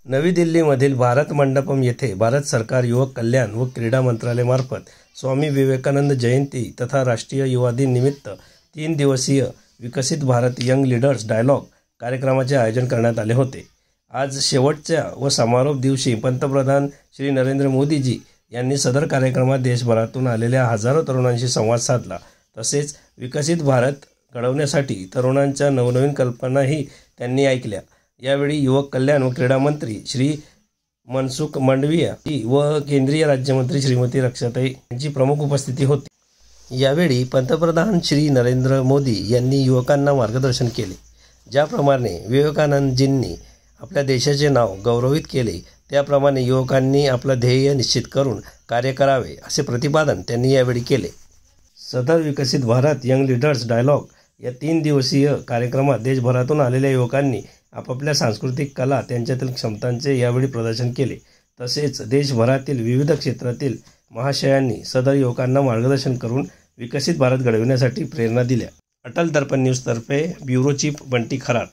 नवी दिल्लीमधील भारत मंडपम येथे भारत सरकार युवक कल्याण व क्रीडा मंत्रालयामार्फत स्वामी विवेकानंद जयंती तथा राष्ट्रीय युवा दिन निमित्त 3 दिवसीय विकसित भारत यंग लीडर्स डायलॉग कार्यक्रमाचे आयोजन करण्यात आले होते। आज शेवटच्या व समारोप दिवशी पंतप्रधान श्री नरेंद्र मोदीजी यांनी सदर कार्यक्रमात देशभरातून आलेल्या हजारो तरुणांशी संवाद साधला। तसेच विकसित भारत घडवण्यासाठी तरुणांच्या नवनवीन कल्पनाही त्यांनी ऐकल्या। यावेळी युवक कल्याण व क्रीडा मंत्री श्री मनसुख मांडविया व केंद्रीय राज्यमंत्री श्रीमती रक्षाताई यांची प्रमुख उपस्थिती होती। यावेळी पंतप्रधान श्री नरेंद्र मोदी यांनी युवकांना मार्गदर्शन केले। ज्याप्रमाणे विवेकानंदजींनी आपल्या देशाचे नाव गौरवित केले त्याप्रमाणे युवकांनी आपलं ध्येय निश्चित करून कार्य करावे असे प्रतिपादन त्यांनी यावेळी केले। सदर विकसित भारत यंग लीडर्स डायलॉग या 3 दिवसीय कार्यक्रमात देशभरातून आलेल्या युवकांनी आपापल्या सांस्कृतिक कला त्यांच्यातील क्षमतांचे यावेळी प्रदर्शन केले। तसेच देशभरातील विविध क्षेत्रातील महाशयांनी सदर युवकांना मार्गदर्शन करून विकसित भारत घडविण्यासाठी प्रेरणा दिल्या। अटल दर्पण न्यूज तर्फे ब्युरो चीफ बंटी खरात।